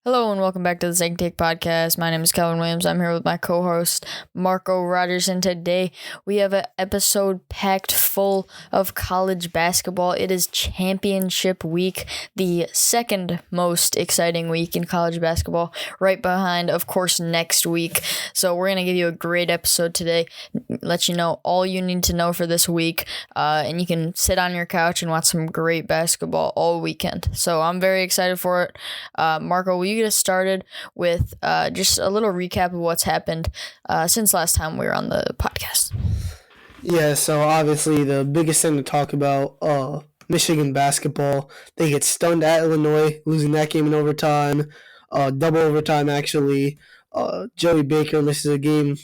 Hello and welcome back to the Second Take Podcast. My name is Kelvin Williams. I'm here with my co-host Marco Rogers, and today we have an episode packed full of college basketball. It is championship week, the second most exciting week in college basketball, right behind, of course, next week. So we're gonna give you a great episode today, let you know all you need to know for this week, and you can sit on your couch and watch some great basketball all weekend. So I'm very excited for it. Marco, will you get us started with just a little recap of what's happened since last time we were on the podcast? Yeah, so obviously the biggest thing to talk about, Michigan basketball. They get stunned at Illinois, losing that game in overtime, double overtime actually. Joey Baker misses a game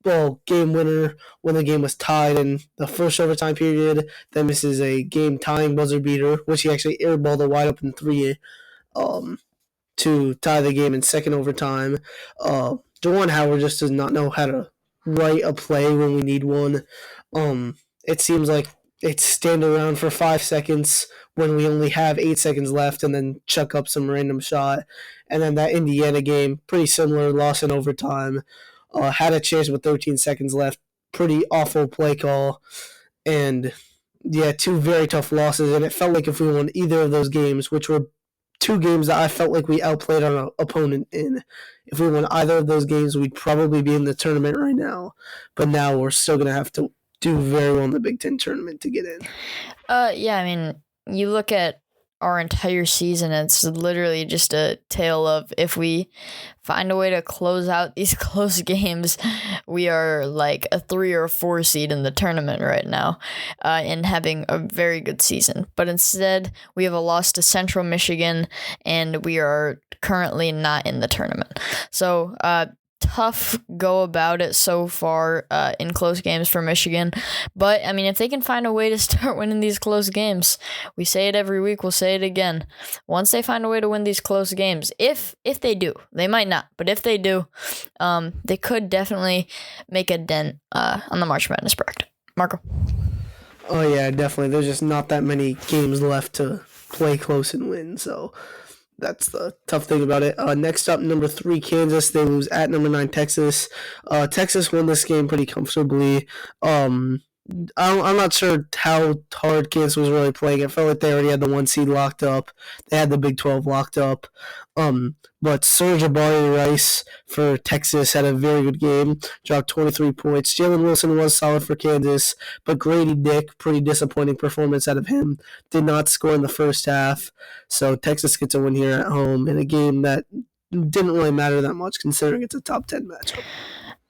winner when the game was tied in the first overtime period. Then misses a game-tying buzzer beater, which he actually airballed a wide-open three. To tie the game in second overtime. Juwan Howard just does not know how to write a play when we need one. It seems like it's stand around for 5 seconds when we only have 8 seconds left and then chuck up some random shot. And then that Indiana game, pretty similar, loss in overtime. Had a chance with 13 seconds left. Pretty awful play call. And yeah, two very tough losses. And it felt like if we won either of those games, which were two games that I felt like we outplayed our opponent in. If we won either of those games, we'd probably be in the tournament right now. But now we're still going to have to do very well in the Big Ten tournament to get in. Yeah, I mean, you look at our entire season, it's literally just a tale of if we find a way to close out these close games, we are like a 3 or 4 seed in the tournament right now, and having a very good season. But instead, we have a loss to Central Michigan, and we are currently not in the tournament. So, tough go about it so far in close games for Michigan. But, I mean, if they can find a way to start winning these close games, we say it every week, we'll say it again. Once they find a way to win these close games, if they do, they might not, but if they do, they could definitely make a dent on the March Madness bracket. Marco? Oh, yeah, definitely. There's just not that many games left to play close and win, so that's the tough thing about it. Next up, number 3, Kansas. They lose at number 9, Texas. Texas won this game pretty comfortably. I'm not sure how hard Kansas was really playing. It felt like they already had the 1 seed locked up. They had the Big 12 locked up. But Serge Rice for Texas had a very good game, dropped 23 points. Jalen Wilson was solid for Kansas, but Grady Dick, pretty disappointing performance out of him, did not score in the first half. So Texas gets a win here at home in a game that didn't really matter that much considering it's a top 10 matchup.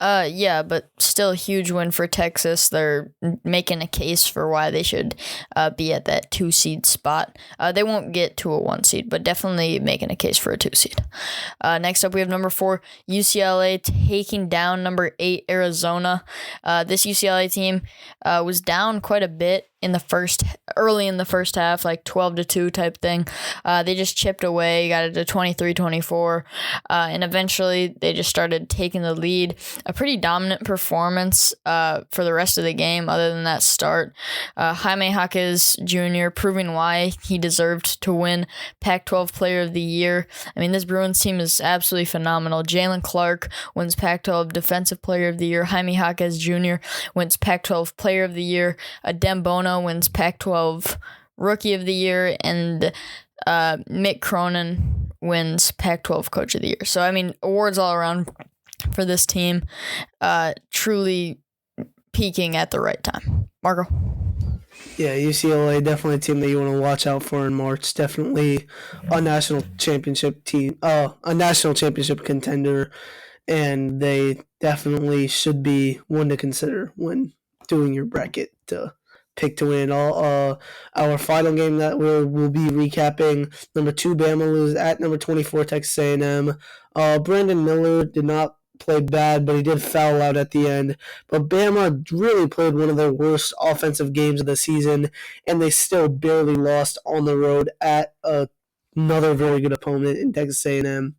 Yeah, but still a huge win for Texas. They're making a case for why they should be at that 2 seed spot. They won't get to a 1 seed, but definitely making a case for a 2 seed. Next up, we have number 4, UCLA taking down number 8, Arizona. This UCLA team was down quite a bit early in the first half, like 12-2 type thing. They just chipped away, got it to 23-24, and eventually they just started taking the lead. A pretty dominant performance for the rest of the game, other than that start. Jaime Jaquez Jr. proving why he deserved to win Pac-12 Player of the Year. I mean, this Bruins team is absolutely phenomenal. Jalen Clark wins Pac-12 Defensive Player of the Year. Jaime Jaquez Jr. wins Pac-12 Player of the Year. Adem Bono wins Pac-12 Rookie of the Year, and Mick Cronin wins Pac-12 Coach of the Year. So, I mean, awards all around for this team, truly peaking at the right time. Marco? Yeah, UCLA, definitely a team that you want to watch out for in March. Definitely a national championship team, a national championship contender, and they definitely should be one to consider when doing your bracket to pick to win. Our final game that we'll be recapping, number 2 Bama lose at number 24 Texas A&M. Brandon Miller did not play bad, but he did foul out at the end. But Bama really played one of their worst offensive games of the season, and they still barely lost on the road at another very good opponent in Texas A&M.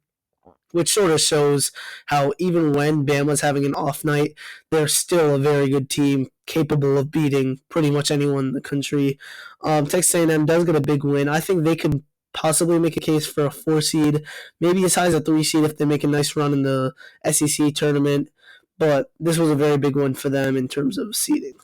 Which sort of shows how even when Bama's having an off night, they're still a very good team, capable of beating pretty much anyone in the country. Texas A&M does get a big win. I think they could possibly make a case for a 4 seed, maybe as high as a 3 seed if they make a nice run in the SEC tournament. But this was a very big one for them in terms of seeding.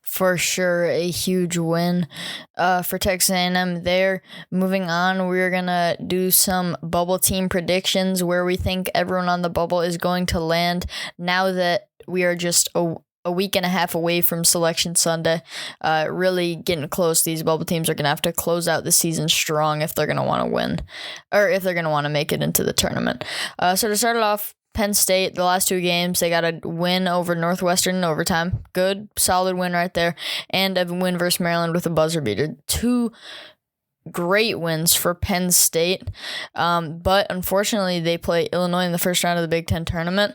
For sure, a huge win for Texas A&M there. Moving on, we're going to do some bubble team predictions where we think everyone on the bubble is going to land now that we are just a week and a half away from Selection Sunday. Really getting close. These bubble teams are going to have to close out the season strong if they're going to want to win or if they're going to want to make it into the tournament. So to start it off, Penn State, the last two games, they got a win over Northwestern in overtime. Good, solid win right there. And a win versus Maryland with a buzzer beater. Two great wins for Penn State. But unfortunately, they play Illinois in the first round of the Big Ten tournament.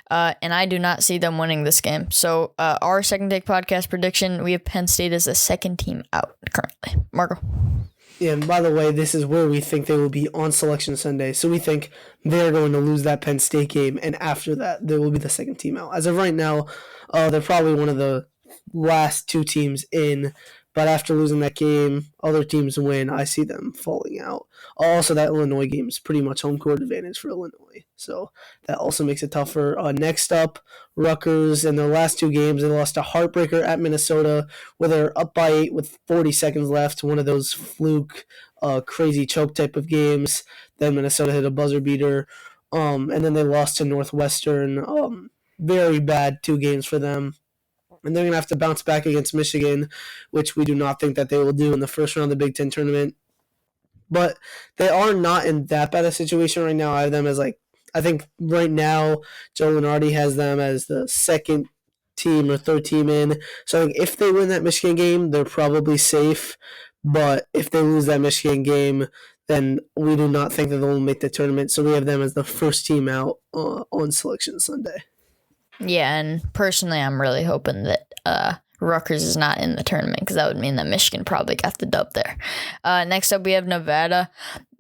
And I do not see them winning this game. So our Second Take podcast prediction, we have Penn State as the second team out currently. Marco. Yeah, and by the way, this is where we think they will be on Selection Sunday. So we think they're going to lose that Penn State game, and after that, they will be the second team out. As of right now, they're probably one of the last two teams in, but after losing that game, other teams win, I see them falling out. Also, that Illinois game is pretty much home court advantage for Illinois, so that also makes it tougher. Next up, Rutgers, in their last two games, they lost a heartbreaker at Minnesota, where they're up by 8 with 40 seconds left, one of those fluke, crazy choke type of games. Then Minnesota hit a buzzer beater, and then they lost to Northwestern. Very bad 2 games for them. And they're going to have to bounce back against Michigan, which we do not think that they will do in the first round of the Big Ten tournament. But they are not in that bad a situation right now. I have them as I think right now, Joe Lunardi has them as the second team or third team in. So I think if they win that Michigan game, they're probably safe. But if they lose that Michigan game, then we do not think that they'll make the tournament. So we have them as the first team out on Selection Sunday. Yeah, and personally, I'm really hoping that Rutgers is not in the tournament because that would mean that Michigan probably got the dub there. Next up, we have Nevada.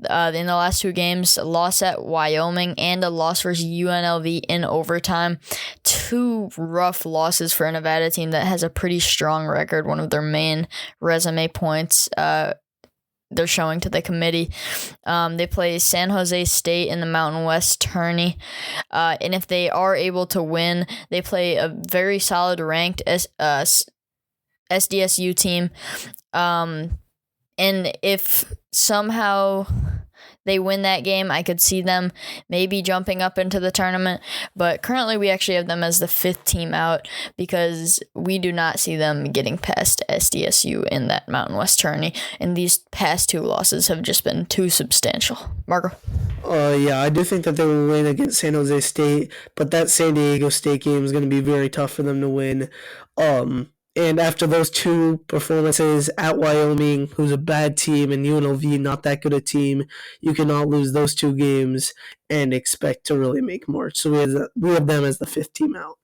In the last 2 games, a loss at Wyoming and a loss versus UNLV in overtime. 2 rough losses for a Nevada team that has a pretty strong record. One of their main resume points they're showing to the committee. They play San Jose State in the Mountain West tourney. And if they are able to win, they play a very solid ranked SDSU team. And if somehow they win that game, I could see them maybe jumping up into the tournament. But currently we actually have them as the 5th team out because we do not see them getting past SDSU in that Mountain West tourney. And these past 2 losses have just been too substantial. Marco? Yeah, I do think that they will win against San Jose State, but that San Diego State game is going to be very tough for them to win. And after those 2 performances at Wyoming, who's a bad team, and UNLV, not that good a team, you cannot lose those 2 games and expect to really make March. So we have them as the 5th team out.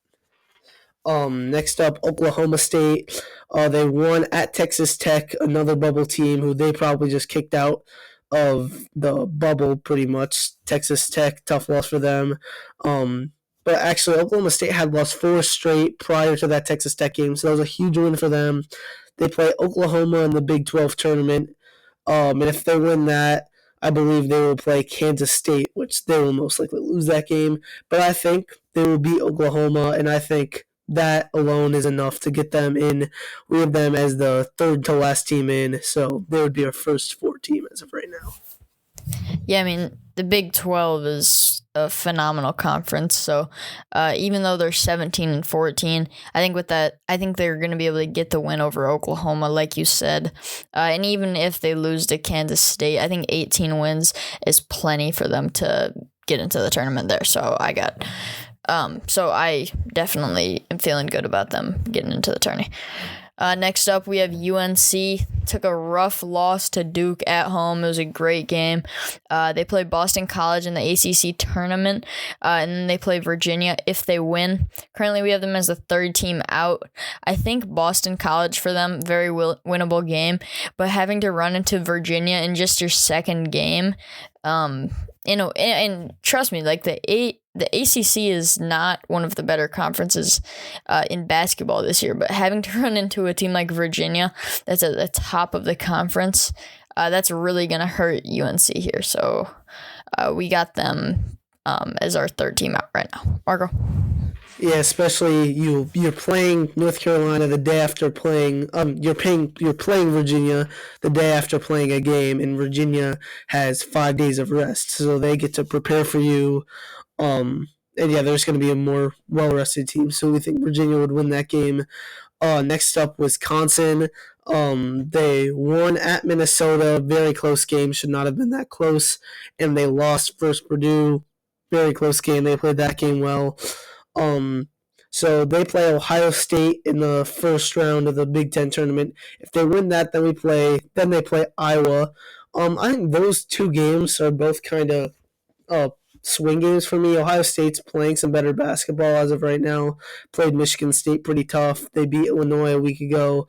Next up, Oklahoma State. They won at Texas Tech, another bubble team who they probably just kicked out of the bubble pretty much. Texas Tech, tough loss for them. But actually, Oklahoma State had lost 4 straight prior to that Texas Tech game, so that was a huge win for them. They play Oklahoma in the Big 12 tournament, and if they win that, I believe they will play Kansas State, which they will most likely lose that game. But I think they will beat Oklahoma, and I think that alone is enough to get them in. We have them as the 3rd to last team in, so they would be our first 4 team as of right now. Yeah, I mean, the Big 12 is a phenomenal conference. So even though they're 17-14, I think they're going to be able to get the win over Oklahoma, like you said. And even if they lose to Kansas State, I think 18 wins is plenty for them to get into the tournament there. So I definitely am feeling good about them getting into the tourney. Next up, we have UNC. Took a rough loss to Duke at home. It was a great game. They play Boston College in the ACC tournament, and then they play Virginia if they win. Currently, we have them as the 3rd team out. I think Boston College for them, very winnable game, but having to run into Virginia in just your 2nd game, and trust me, like the ACC is not one of the better conferences in basketball this year, but having to run into a team like Virginia that's at the top of the conference, that's really going to hurt UNC here. So we got them as our third team out right now. Marco? Yeah, especially you're playing North Carolina the day after playing you're playing Virginia the day after playing a game, and Virginia has 5 days of rest, so they get to prepare for you. And yeah, there's going to be a more well rested team, so we think Virginia would win that game. Next up, Wisconsin. They won at Minnesota, very close game, should not have been that close, and they lost versus Purdue, very close game. They played that game well. Um, so they play Ohio State in the first round of the Big Ten tournament. If they win that, then they play Iowa. I think those two games are both kind of uh, swing games for me. Ohio State's playing some better basketball as of right now. Played Michigan State pretty tough. They beat Illinois a week ago.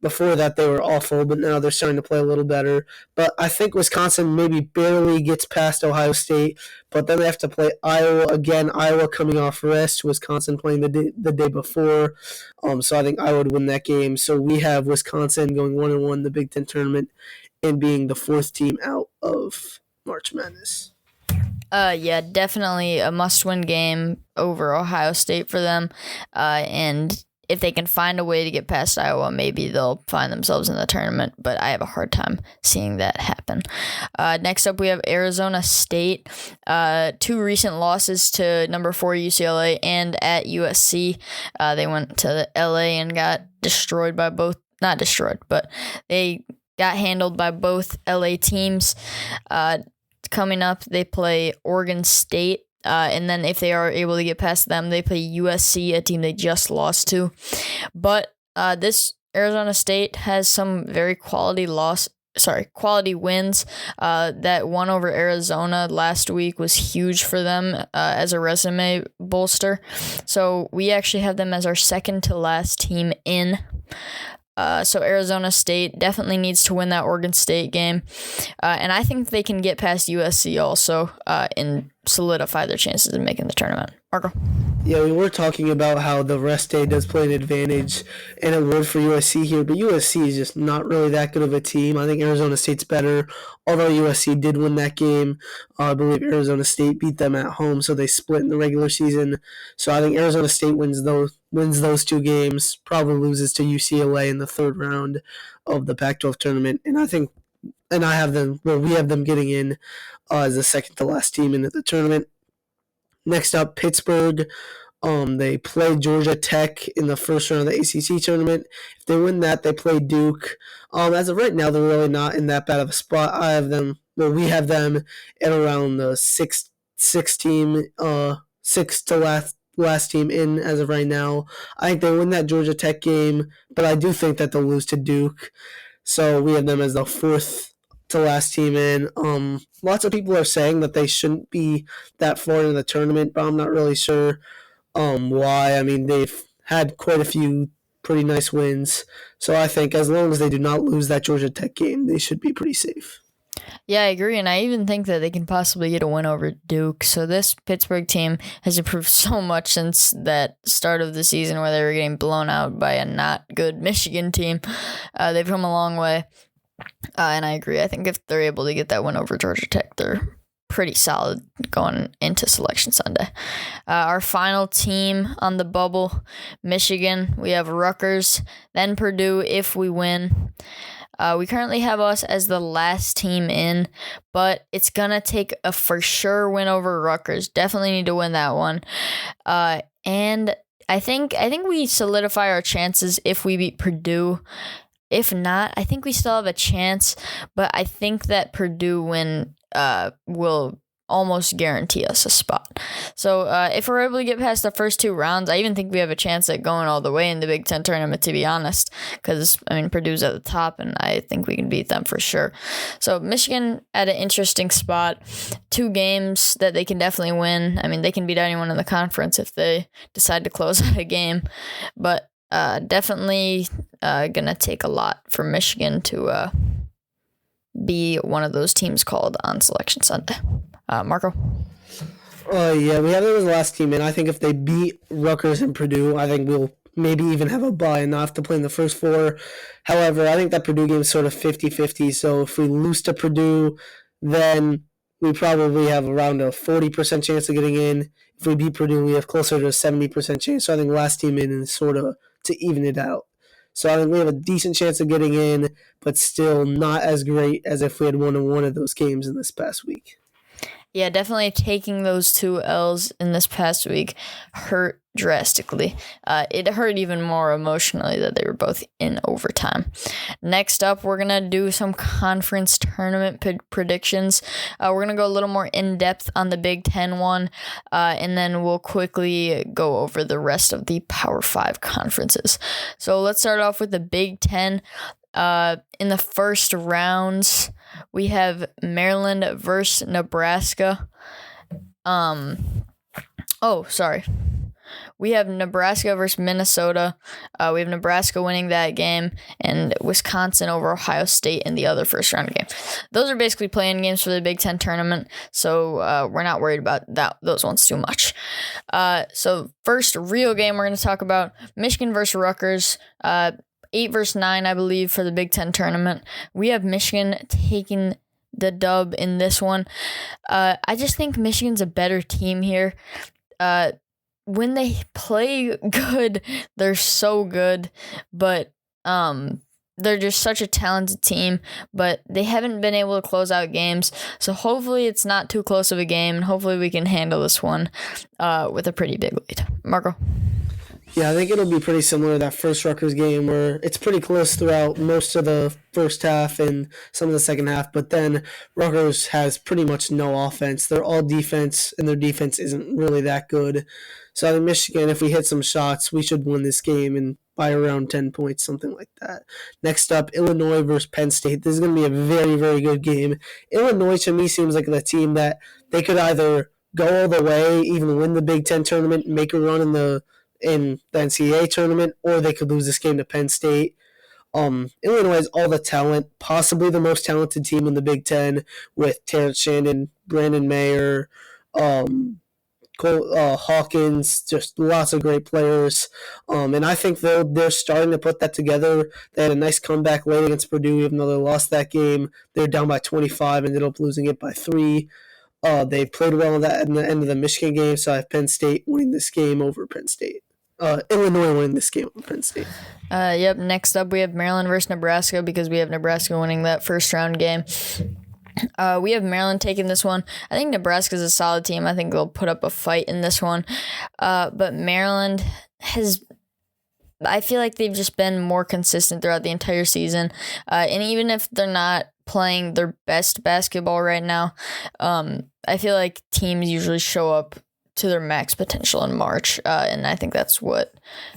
Before that, they were awful, but now they're starting to play a little better. But I think Wisconsin maybe barely gets past Ohio State, but then they have to play Iowa again. Iowa coming off rest, Wisconsin playing the day before. So I think Iowa would win that game. So we have Wisconsin going 1-1 in the Big Ten tournament and being the fourth team out of March Madness. Yeah, definitely a must-win game over Ohio State for them. And if they can find a way to get past Iowa, maybe they'll find themselves in the tournament, but I have a hard time seeing that happen. Next up, we have Arizona State. 2 recent losses to number 4 UCLA and at USC. They went to LA and got destroyed by both, not destroyed, but they got handled by both LA teams. Coming up, they play Oregon State. And then if they are able to get past them, they play USC, a team they just lost to. But this Arizona State has some very quality wins. That one over Arizona last week was huge for them as a resume bolster. So we actually have them as our second to last team in. So Arizona State definitely needs to win that Oregon State game. And I think they can get past USC also and solidify their chances of making the tournament. Marco? Yeah, we were talking about how the rest day does play an advantage and it would for USC here, but USC is just not really that good of a team. I think Arizona State's better, although USC did win that game. I believe Arizona State beat them at home, so they split in the regular season. So I think Arizona State wins those 2 games, probably loses to UCLA in the third round of the Pac-12 tournament, we have them getting in as the second to last team into the tournament. Next up, Pittsburgh. They play Georgia Tech in the first round of the ACC tournament. If they win that, they play Duke. As of right now, they're really not in that bad of a spot. We have them at around the sixth to last team in as of right now. I think they win that Georgia Tech game, but I do think that they'll lose to Duke. So we have them as the fourth to last team in. Lots of people are saying that they shouldn't be that far in the tournament, but I'm not really sure why. I mean, they've had quite a few pretty nice wins, so I think as long as they do not lose that Georgia Tech game, they should be pretty safe. Yeah, I agree, and I even think that they can possibly get a win over Duke. So this Pittsburgh team has improved so much since that start of the season where they were getting blown out by a not good Michigan team. They've come a long way, and I agree. I think if they're able to get that win over Georgia Tech, they're pretty solid going into Selection Sunday. Our final team on the bubble, Michigan. We have Rutgers, then Purdue if we win. We currently have us as the last team in, but it's going to take a for sure win over Rutgers. Definitely need to win that one. And I think we solidify our chances if we beat Purdue. If not, I think we still have a chance, but I think that Purdue win will almost guarantee us a spot. So if we're able to get past the first 2 rounds, I even think we have a chance at going all the way in the Big Ten tournament, to be honest, because, Purdue's at the top, and I think we can beat them for sure. So Michigan at an interesting spot. 2 games that they can definitely win. They can beat anyone in the conference if they decide to close out a game, but definitely gonna take a lot for Michigan to be one of those teams called on Selection Sunday. Marco? Yeah, we have them as the last team in. I think if they beat Rutgers and Purdue, I think we'll maybe even have a bye and not have to play in the first four. However, I think that Purdue game is sort of 50-50. So if we lose to Purdue, then we probably have around a 40% chance of getting in. If we beat Purdue, we have closer to a 70% chance. So I think last team in is sort of to even it out. So I think we have a decent chance of getting in, but still not as great as if we had won one of those games in this past week. Yeah, definitely taking those 2 L's in this past week hurt drastically. It hurt even more emotionally that they were both in overtime. Next up, we're going to do some conference tournament predictions. We're going to go a little more in-depth on the Big Ten one, and then we'll quickly go over the rest of the Power 5 conferences. So let's start off with the Big Ten. In the first rounds, we have Maryland versus Nebraska. We have Nebraska versus Minnesota. We have Nebraska winning that game, and Wisconsin over Ohio State in the other first round game. Those are basically playing games for the Big Ten tournament, so we're not worried about those ones too much. So first real game we're going to talk about, Michigan versus Rutgers. 8 versus 9, I believe, for the Big Ten tournament. We have Michigan taking the dub in this one. I just think Michigan's a better team here. When they play good, they're so good, but they're just such a talented team, but they haven't been able to close out games. So hopefully it's not too close of a game, and hopefully we can handle this one with a pretty big lead. Marco? Yeah, I think it'll be pretty similar to that first Rutgers game where it's pretty close throughout most of the first half and some of the second half, but then Rutgers has pretty much no offense. They're all defense, and their defense isn't really that good. So I think Michigan, if we hit some shots, we should win this game and by around 10 points, something like that. Next up, Illinois versus Penn State. This is going to be a very, very good game. Illinois, to me, seems like the team that they could either go all the way, even win the Big Ten tournament, make a run in the NCAA tournament, or they could lose this game to Penn State. Illinois has all the talent, possibly the most talented team in the Big Ten, with Terrence Shannon, Brandon Mayer, Hawkins, just lots of great players. And I think they're starting to put that together. They had a nice comeback late against Purdue, even though they lost that game. They're down by 25 and ended up losing it by 3. They played well in the end of the Michigan game, so I have Penn State winning this game over Penn State. Illinois winning this game over Penn State. Yep. Next up, we have Maryland versus Nebraska because we have Nebraska winning that first round game. We have Maryland taking this one. I think Nebraska's a solid team. I think they'll put up a fight in this one. But Maryland I feel like they've just been more consistent throughout the entire season. And even if they're not playing their best basketball right now, I feel like teams usually show up to their max potential in March. And I think that's what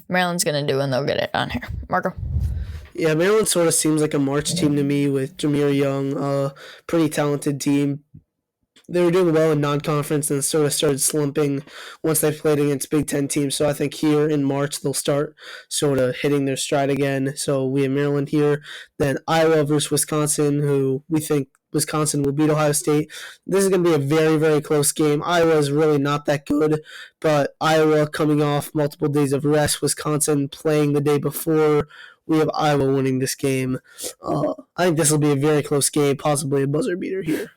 Maryland's going to do, and they'll get it on here. Marco? Yeah, Maryland sort of seems like a March team to me with Jameer Young, pretty talented team. They were doing well in non-conference and sort of started slumping once they played against Big Ten teams. So I think here in March they'll start sort of hitting their stride again. So we have Maryland here. Then Iowa versus Wisconsin, who we think Wisconsin will beat Ohio State. This is going to be a very, very close game. Iowa is really not that good, but Iowa coming off multiple days of rest, Wisconsin playing the day before. We have Iowa winning this game. I think this will be a very close game, possibly a buzzer beater here.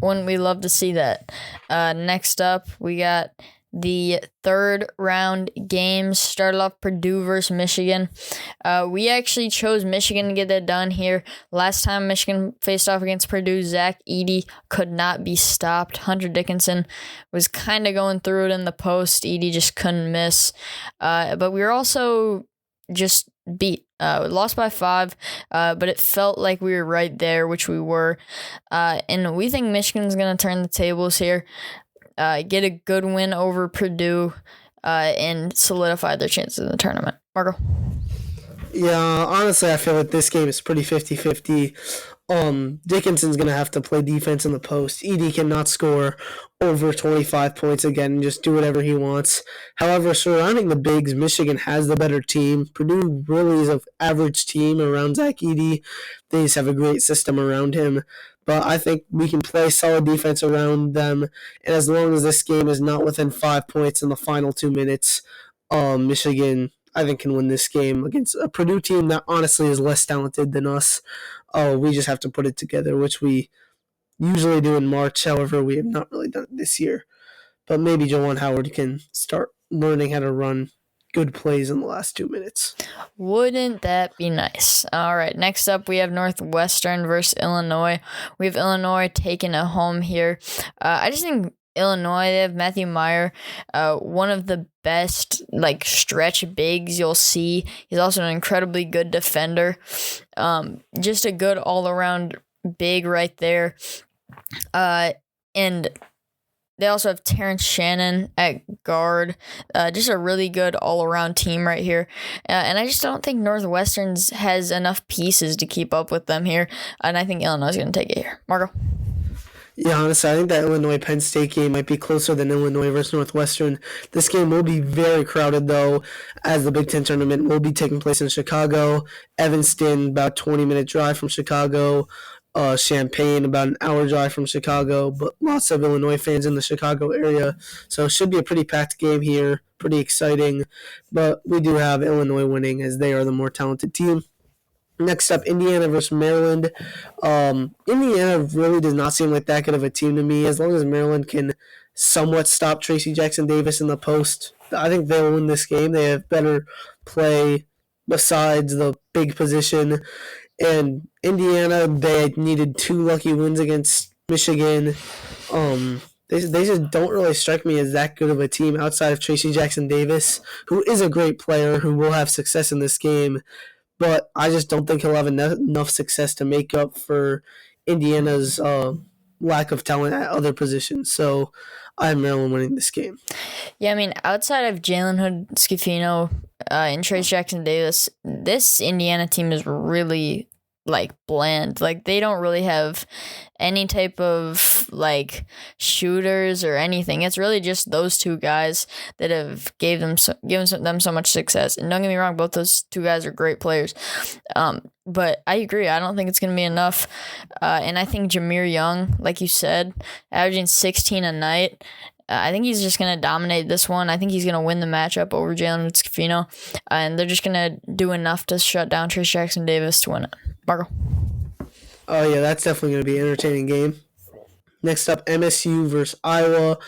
Wouldn't we love to see that? Next up, we got the third round games. Started off Purdue versus Michigan. We actually chose Michigan to get that done here. Last time Michigan faced off against Purdue, Zach Edey could not be stopped. Hunter Dickinson was kind of going through it in the post. Edey just couldn't miss. But we were also just beat. We lost by 5, but it felt like we were right there, which we were. And we think Michigan's going to turn the tables here, get a good win over Purdue, and solidify their chances in the tournament. Marco? Yeah, honestly, I feel like this game is pretty 50-50. Dickinson's going to have to play defense in the post. Edey cannot score over 25 points again and just do whatever he wants. However, surrounding the bigs, Michigan has the better team. Purdue really is an average team around Zach Edey. They just have a great system around him. But I think we can play solid defense around them. And as long as this game is not within 5 points in the final 2 minutes, Michigan, I think, can win this game against a Purdue team that honestly is less talented than us. We just have to put it together, which we usually do in March. However, we have not really done it this year. But maybe Jawan Howard can start learning how to run good plays in the last 2 minutes. Wouldn't that be nice? All right, next up we have Northwestern versus Illinois. We have Illinois taking it home here. I just think Illinois, they have Matthew Meyer, one of the best stretch bigs you'll see. He's also an incredibly good defender. Just a good all-around big right there. And they also have Terrence Shannon at guard. Just a really good all-around team right here. And I just don't think Northwestern's has enough pieces to keep up with them here. And I think Illinois is going to take it here. Marco? Yeah, honestly, I think that Illinois-Penn State game might be closer than Illinois versus Northwestern. This game will be very crowded, though, as the Big Ten tournament will be taking place in Chicago. Evanston, about 20-minute drive from Chicago. Champaign, about an hour drive from Chicago, but lots of Illinois fans in the Chicago area. So it should be a pretty packed game here, pretty exciting. But we do have Illinois winning as they are the more talented team. Next up, Indiana versus Maryland. Indiana really does not seem like that good of a team to me. As long as Maryland can somewhat stop Tracy Jackson Davis in the post, I think they'll win this game. They have better play besides the big position. And Indiana, they needed 2 lucky wins against Michigan. They just don't really strike me as that good of a team outside of Tracy Jackson Davis, who is a great player who will have success in this game. But I just don't think he'll have enough success to make up for Indiana's lack of talent at other positions. So I have Maryland winning this game. Yeah, I mean, outside of Jalen Hood, Scafino, and Trace Jackson Davis, this Indiana team is really bland. They don't really have any type of shooters or anything. It's really just those 2 guys that have given them so much success. And don't get me wrong, both those 2 guys are great players. But I agree. I don't think it's going to be enough. And I think Jameer Young, like you said, averaging 16 a night, I think he's just going to dominate this one. I think he's going to win the matchup over Jalen Scafino. And they're just going to do enough to shut down Trace Jackson Davis to win it. Marco? Oh, yeah, that's definitely going to be an entertaining game. Next up, MSU versus Iowa.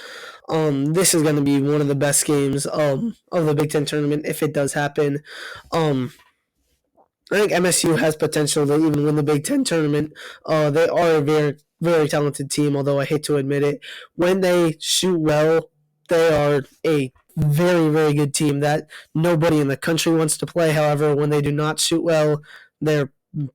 This is going to be one of the best games of the Big Ten tournament if it does happen. I think MSU has potential to even win the Big Ten tournament. They are a very, very talented team, although I hate to admit it. When they shoot well, they are a very, very good team that nobody in the country wants to play. However, when they do not shoot well, they're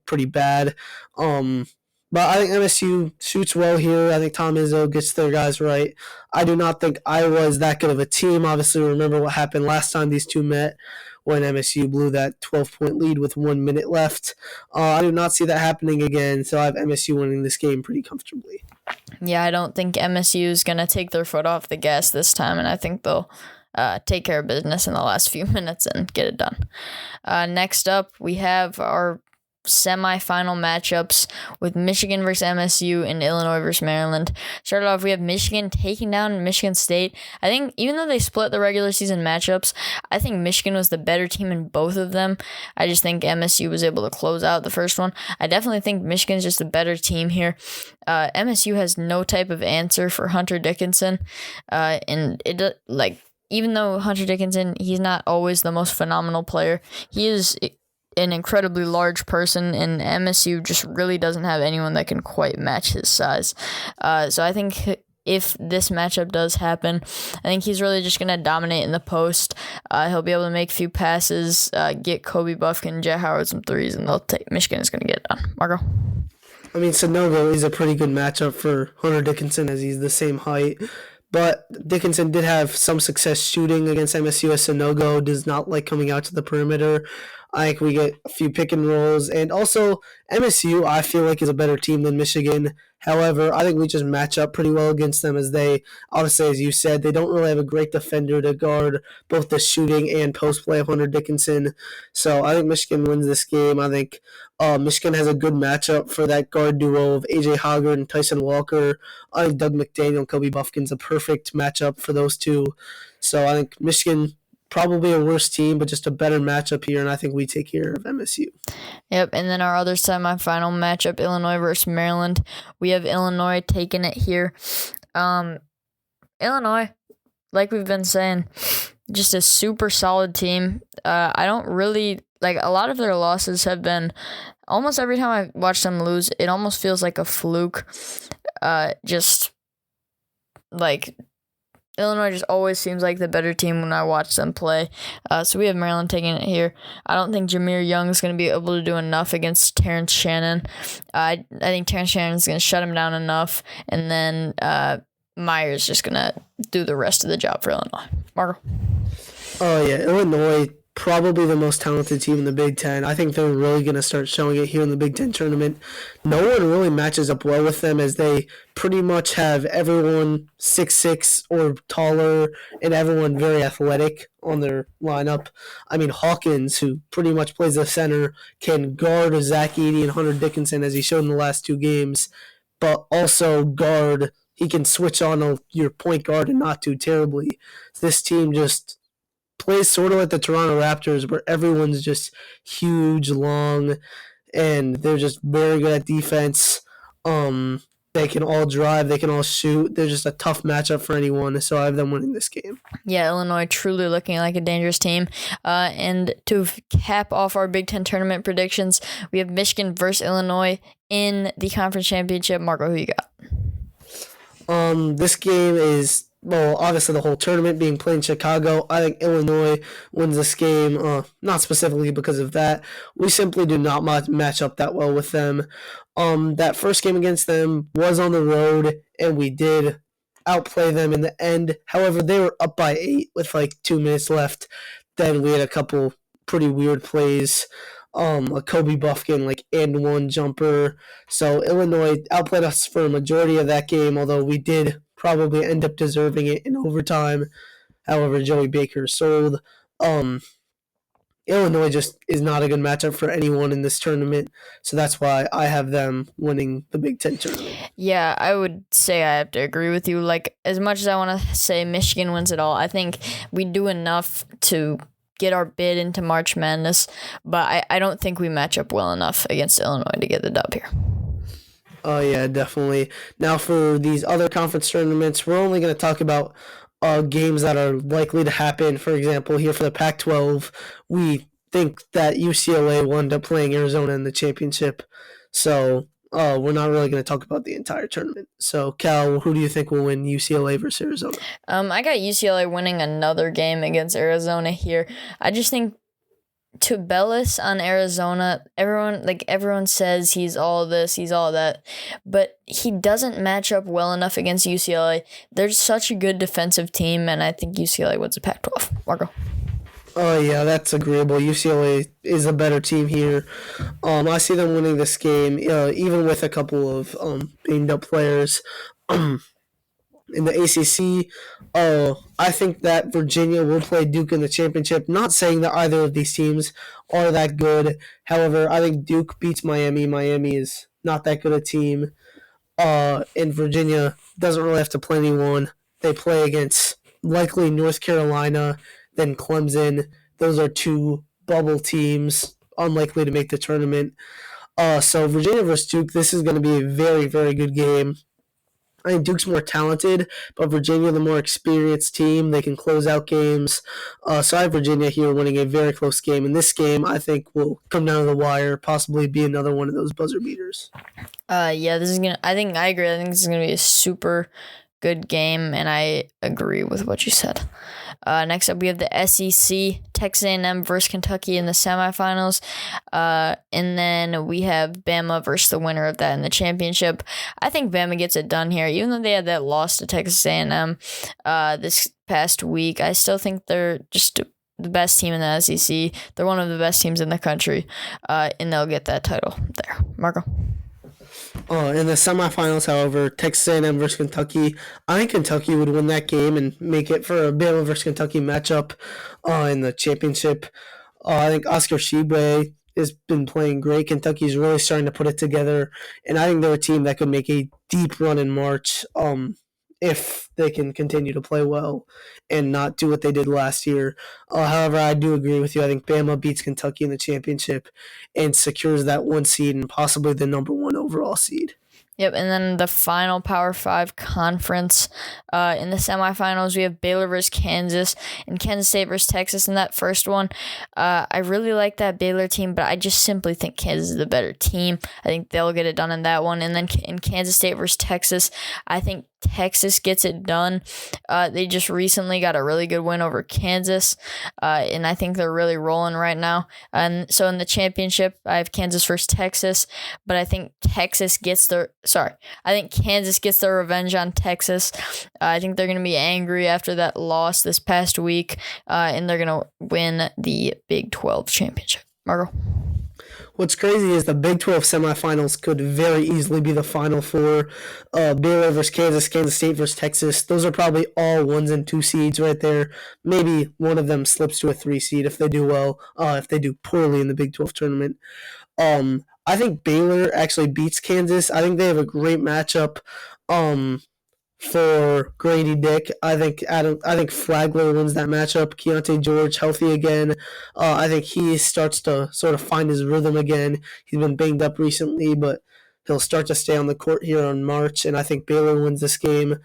pretty bad. But I think MSU shoots well here. I think Tom Izzo gets their guys right. I do not think Iowa is that good of a team. Obviously, remember what happened last time these two met when MSU blew that 12-point lead with 1 minute left. I do not see that happening again, so I have MSU winning this game pretty comfortably. Yeah, I don't think MSU is going to take their foot off the gas this time, and I think they'll take care of business in the last few minutes and get it done. Next up, we have our semifinal matchups with Michigan versus MSU and Illinois versus Maryland. Started off, we have Michigan taking down Michigan State. I think even though they split the regular season matchups, I think Michigan was the better team in both of them. I just think MSU was able to close out the first one. I definitely think Michigan's just a better team here. MSU has no type of answer for Hunter Dickinson, and it even though Hunter Dickinson, he's not always the most phenomenal player, he is an incredibly large person, and MSU just really doesn't have anyone that can quite match his size. So I think if this matchup does happen, I think he's really just going to dominate in the post. He'll be able to make a few passes, get Kobe Buffkin, Jet Howard some threes, and Michigan is going to get it done. Marco? I mean, Sanogo is a pretty good matchup for Hunter Dickinson as he's the same height. But Dickinson did have some success shooting against MSU as Sanogo does not like coming out to the perimeter. I think we get a few pick and rolls. And also, MSU, I feel like, is a better team than Michigan. However, I think we just match up pretty well against them as they, obviously, as you said, they don't really have a great defender to guard both the shooting and post play of Hunter Dickinson. So I think Michigan wins this game. I think Michigan has a good matchup for that guard duo of A.J. Hoggard and Tyson Walker. I think Doug McDaniel and Kobe Buffkin's a perfect matchup for those two. So I think Michigan probably a worse team, but just a better matchup here, and I think we take care of MSU. Yep, and then our other semifinal matchup, Illinois versus Maryland. We have Illinois taking it here. Illinois, like we've been saying, just a super solid team. I don't really like a lot of their losses have been almost every time I watch them lose, it almost feels like a fluke. Just like Illinois just always seems like the better team when I watch them play. So we have Maryland taking it here. I don't think Jameer Young is going to be able to do enough against Terrence Shannon. I think Terrence Shannon is going to shut him down enough, and then Meyer's just going to do the rest of the job for Illinois. Marco? Oh, yeah. Illinois, probably the most talented team in the Big Ten. I think they're really going to start showing it here in the Big Ten tournament. No one really matches up well with them as they pretty much have everyone 6'6" or taller and everyone very athletic on their lineup. I mean, Hawkins, who pretty much plays the center, can guard Zach Edey and Hunter Dickinson as he showed in the last two games, but also guard. He can switch on your point guard and not do terribly. This team just plays sort of like the Toronto Raptors, where everyone's just huge, long, and they're just very good at defense. They can all drive, they can all shoot. They're just a tough matchup for anyone, so I have them winning this game. Yeah, Illinois truly looking like a dangerous team. And to cap off our Big Ten tournament predictions, we have Michigan versus Illinois in the conference championship. Marco, who you got? This game is, well, obviously the whole tournament being played in Chicago. I think Illinois wins this game, not specifically because of that. We simply do not match up that well with them. That first game against them was on the road, and we did outplay them in the end. However, they were up by 8 with like 2 minutes left. Then we had a couple pretty weird plays. A Kobe Buffkin and one jumper. So Illinois outplayed us for a majority of that game, although we did probably end up deserving it in overtime. However, Joey Baker sold. Illinois just is not a good matchup for anyone in this tournament, so that's why I have them winning the Big Ten tournament. Yeah, I would say I have to agree with you. Like, as much as I want to say Michigan wins it all, I think we do enough to get our bid into March Madness, but I don't think we match up well enough against Illinois to get the dub here. Oh, yeah, definitely. Now, for these other conference tournaments, we're only going to talk about games that are likely to happen. For example, here for the Pac-12, we think that UCLA will end up playing Arizona in the championship, so we're not really going to talk about the entire tournament. So, Cal, who do you think will win, UCLA versus Arizona? I got UCLA winning another game against Arizona here. I just think Tubelis on Arizona, everyone says he's all this, he's all that, but he doesn't match up well enough against UCLA. They're such a good defensive team, and I think UCLA wins the Pac-12. Marco? Oh, yeah, that's agreeable. UCLA is a better team here. I see them winning this game, even with a couple of banged-up players. In the ACC, I think that Virginia will play Duke in the championship. Not saying that either of these teams are that good. However, I think Duke beats Miami. Miami is not that good a team. And Virginia doesn't really have to play anyone. They play against likely North Carolina, then Clemson. Those are two bubble teams, unlikely to make the tournament. So Virginia versus Duke, this is going to be a very, very good game. I think Duke's more talented, but Virginia, the more experienced team, they can close out games. So I have Virginia here winning a very close game. And this game, I think, will come down to the wire, possibly be another one of those buzzer beaters. Yeah, I think I agree. I think this is gonna be a super good game, and I agree with what you said. Next up, we have the SEC, Texas A&M versus Kentucky in the semifinals. And then we have Bama versus the winner of that in the championship. I think Bama gets it done here. Even though they had that loss to Texas A&M this past week, I still think they're just the best team in the SEC. They're one of the best teams in the country, and they'll get that title there. Marco? In the semifinals, however, Texas A&M versus Kentucky, I think Kentucky would win that game and make it for a Bama versus Kentucky matchup in the championship. I think Oscar Tshiebwe has been playing great. Kentucky's really starting to put it together, and I think they're a team that could make a deep run in March. if they can continue to play well and not do what they did last year. However, I do agree with you. I think Bama beats Kentucky in the championship and secures that 1 seed and possibly the number 1 overall seed. Yep, and then the final Power 5 conference. In the semifinals, we have Baylor versus Kansas and Kansas State versus Texas in that first one. I really like that Baylor team, but I just simply think Kansas is the better team. I think they'll get it done in that one. And then in Kansas State versus Texas, I think Texas gets it done. They just recently got a really good win over Kansas, and I think they're really rolling right now. And so in the championship, I have Kansas versus Texas, but I think Kansas gets their revenge on Texas. I think they're going to be angry after that loss this past week, and they're going to win the Big 12 championship. Margo? What's crazy is the Big 12 semifinals could very easily be the Final Four. Baylor versus Kansas, Kansas State versus Texas. Those are probably all 1s and 2 seeds right there. Maybe one of them slips to a 3 seed if they do well, if they do poorly in the Big 12 tournament. I think Baylor actually beats Kansas. I think they have a great matchup for Grady Dick. I think Flagler wins that matchup. Keontae George healthy again. I think he starts to sort of find his rhythm again. He's been banged up recently, but he'll start to stay on the court here in March, and I think Baylor wins this game.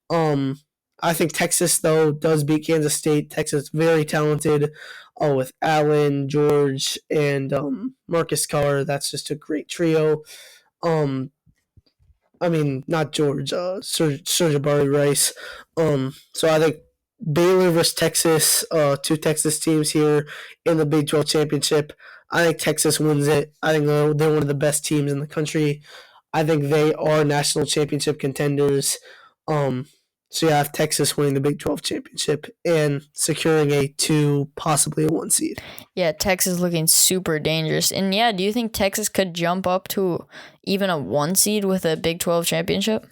I think Texas, though, does beat Kansas State. Texas very talented with Allen, George, and Marcus Carr. That's just a great trio. Not George, Serge Rice. So I think Baylor versus Texas, 2 Texas teams here in the Big 12 championship. I think Texas wins it. I think they're one of the best teams in the country. I think they are national championship contenders. So I have Texas winning the Big 12 championship and securing a 2, possibly a 1 seed. Yeah, Texas looking super dangerous. And yeah, do you think Texas could jump up to even a 1 seed with a Big 12 championship?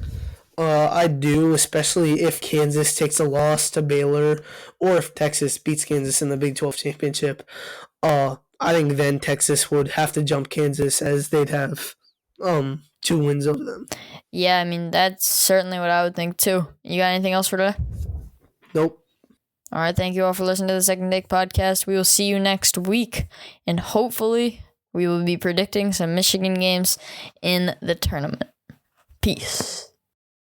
I do, especially if Kansas takes a loss to Baylor or if Texas beats Kansas in the Big 12 championship. I think then Texas would have to jump Kansas as they'd have 2 wins over them. Yeah, that's certainly what I would think too. You got anything else for today? Nope. All right, thank you all for listening to the Second Take Podcast. We will see you next week, and hopefully we will be predicting some Michigan games in the tournament. Peace.